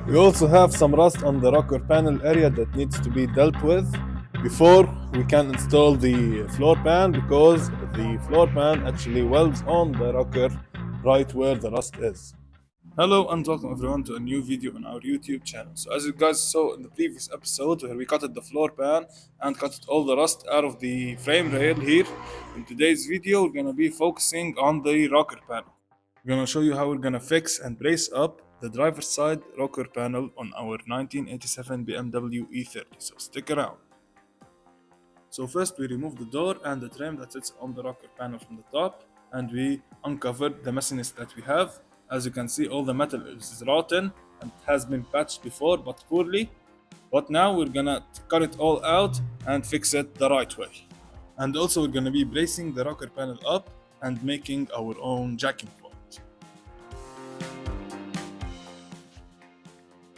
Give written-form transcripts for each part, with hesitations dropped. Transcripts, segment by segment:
We also have some rust on the rocker panel area that needs to be dealt with before we can install the floor pan, because the floor pan actually welds on the rocker right where the rust is. Hello and welcome everyone to a new video on our YouTube channel. So as you guys saw in the previous episode where we cutted the floor pan and cutted all the rust out of the frame rail here, in today's video we're gonna be focusing on the rocker panel. We're gonna show you how we're gonna fix and brace up the driver's side rocker panel on our 1987 BMW E30, so stick around. So first we remove the door and the trim that sits on the rocker panel from the top, and we uncovered the messiness that we have. As you can see, all the metal is rotten and has been patched before but poorly. But now we're gonna cut it all out and fix it the right way. And also we're gonna be bracing the rocker panel up and making our own jacking point.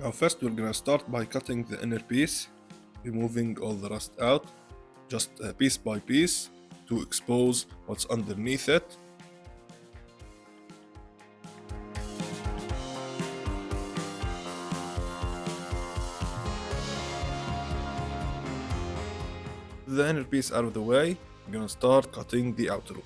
Now first we're gonna start by cutting the inner piece, removing all the rust out, just piece by piece to expose what's underneath it. The inner piece out of the way, I'm gonna start cutting the outer one.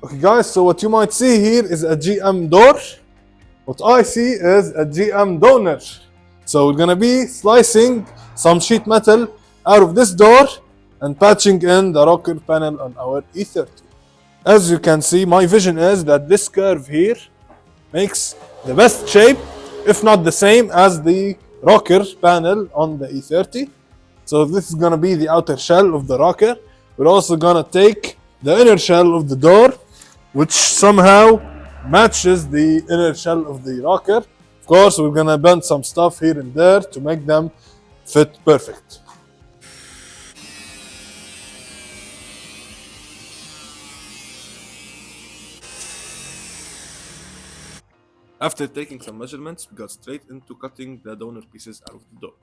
Okay guys, so what you might see here is a GM door. What I see is a GM donor. So we're gonna be slicing some sheet metal out of this door and patching in the rocker panel on our E30. As you can see, my vision is that this curve here makes the best shape, if not the same as the rocker panel on the E30. So this is gonna be the outer shell of the rocker. We're also gonna take the inner shell of the door, which somehow matches the inner shell of the rocker. Of course, we're gonna bend some stuff here and there to make them fit perfect. After taking some measurements, we got straight into cutting the donor pieces out of the door.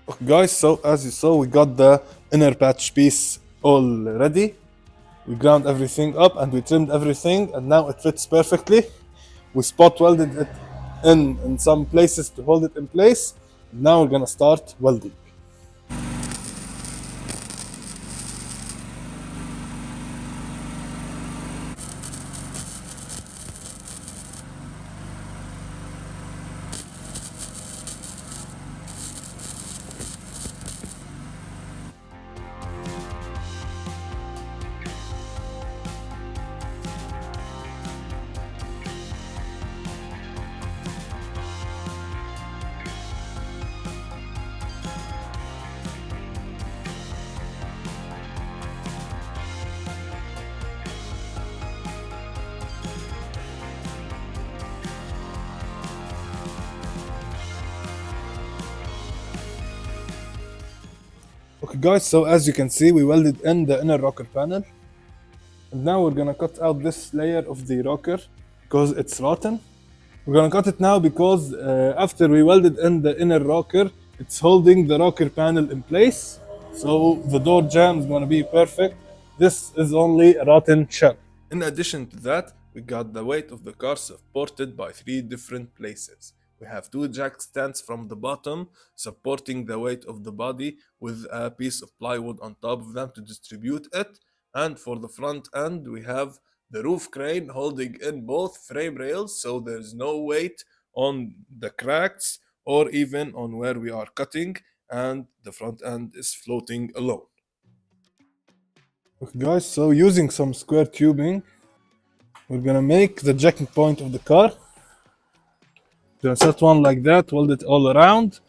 Okay guys, so as you saw, we got the inner patch piece all ready. We ground everything up and we trimmed everything, and now it fits perfectly. We spot welded it in some places to hold it in place. Now we're gonna start welding. Okay guys, so as you can see, we welded in the inner rocker panel. And now we're gonna cut out this layer of the rocker because it's rotten. We're gonna cut it now because after we welded in the inner rocker, it's holding the rocker panel in place. So the door jamb is gonna be perfect. This is only a rotten shell. In addition to that, we got the weight of the car supported by 3 different places, We have two jack stands from the bottom supporting the weight of the body with a piece of plywood on top of them to distribute it. And for the front end, we have the roof crane holding in both frame rails so there's no weight on the cracks or even on where we are cutting, and the front end is floating alone. Okay guys, so using some square tubing, we're gonna make the jacking point of the car. Gonna set one like that, weld it all around,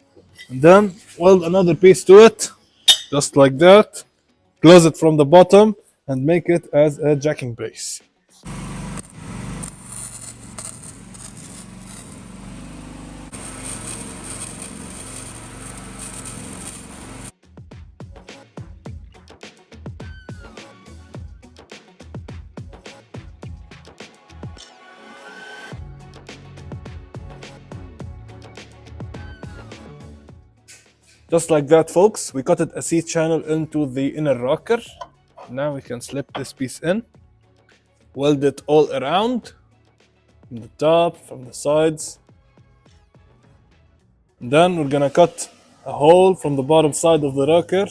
and then weld another piece to it, just like that. Close it from the bottom and make it as a jacking base. Just like that, folks, we cut it a C-channel into the inner rocker. Now we can slip this piece in, weld it all around, from the top, from the sides. And then we're gonna cut a hole from the bottom side of the rocker,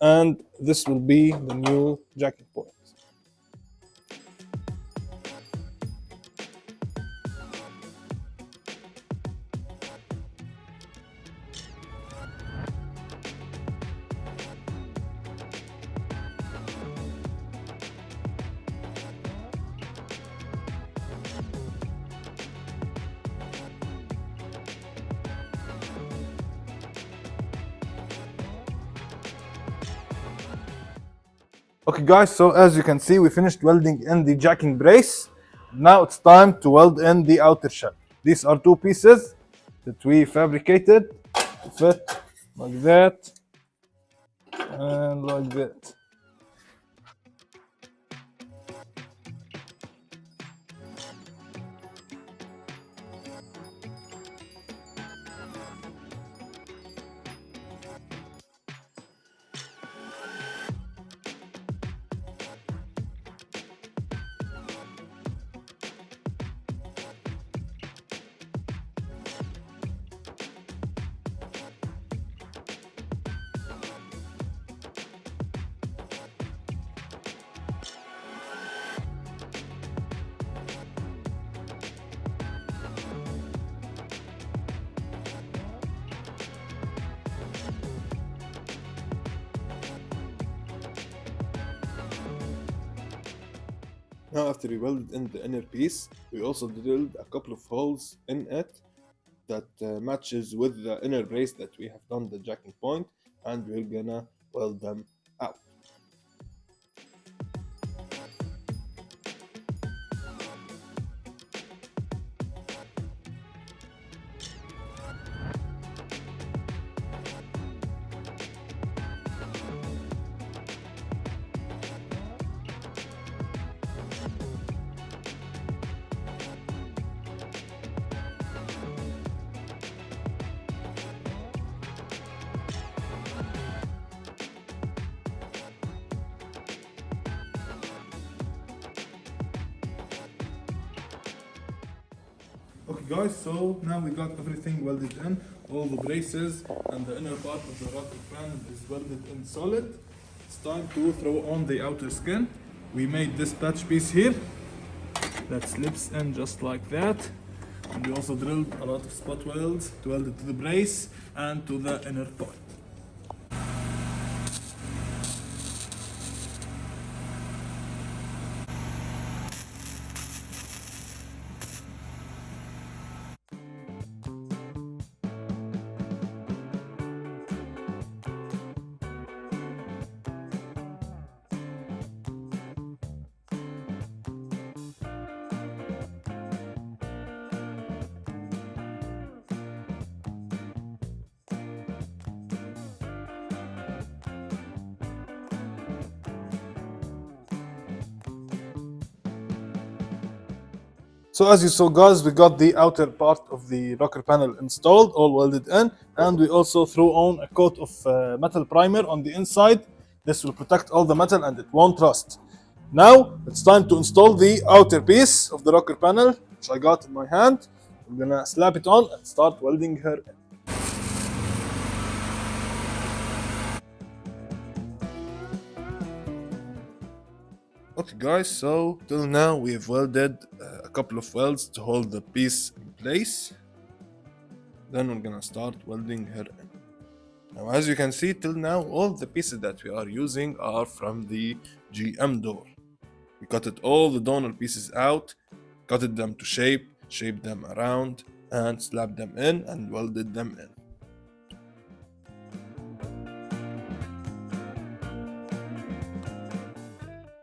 and this will be the new jacking point. Okay guys, so as you can see, we finished welding in the jacking brace. Now it's time to weld in the outer shell. These are two pieces that we fabricated to fit like that and like that. Now after we welded in the inner piece, we also drilled a couple of holes in it that matches with the inner brace that we have done the jacking point, and we're gonna weld them out. Okay guys, so now we got everything welded in, all the braces and the inner part of the rocker panel is welded in solid. It's time to throw on the outer skin. We made this patch piece here that slips in just like that, and we also drilled a lot of spot welds to weld it to the brace and to the inner part. So as you saw guys, we got the outer part of the rocker panel installed, all welded in, and we also threw on a coat of metal primer on the inside. This will protect all the metal and it won't rust. Now it's time to install the outer piece of the rocker panel, which I got in my hand. we're gonna slap it on and start welding her in. Okay guys, so till now we have welded a couple of welds to hold the piece in place. Then we're gonna start welding her in. Now as you can see, till now all the pieces that we are using are from the GM door. We cutted all the donor pieces out, cutted them to shape, shaped them around, and slapped them in and welded them in.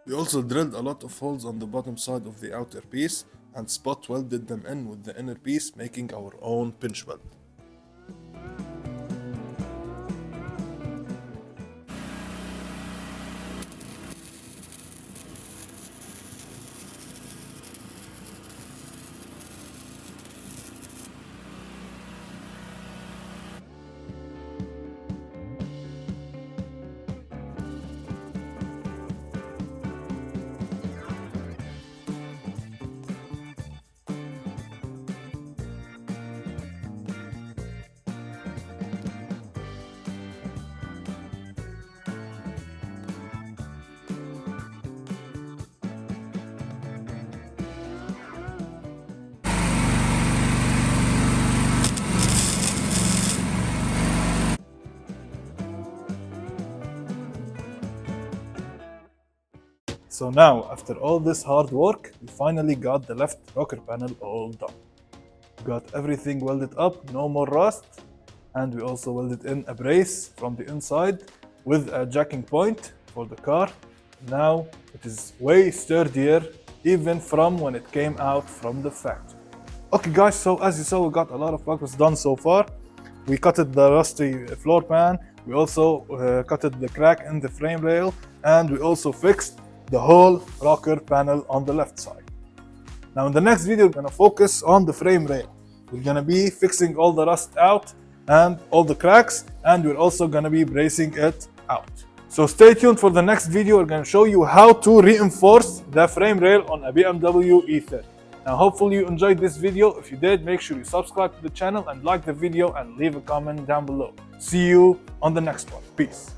We also drilled a lot of holes on the bottom side of the outer piece and spot welded them in with the inner piece, making our own pinch weld. So now, after all this hard work, we finally got the left rocker panel all done. Got everything welded up, no more rust, and we also welded in a brace from the inside with a jacking point for the car. Now it is way sturdier even from when it came out from the factory. Okay guys, so as you saw, we got a lot of progress done so far. We cutted the rusty floor pan, we also cutted the crack in the frame rail, and we also fixed the whole rocker panel on the left side. Now in the next video, we're gonna focus on the frame rail. We're gonna be fixing all the rust out and all the cracks, and we're also gonna be bracing it out. So stay tuned for the next video. We're gonna show you how to reinforce the frame rail on a BMW E30. Now hopefully you enjoyed this video. If you did, make sure you subscribe to the channel and like the video and leave a comment down below. See you on the next one. Peace.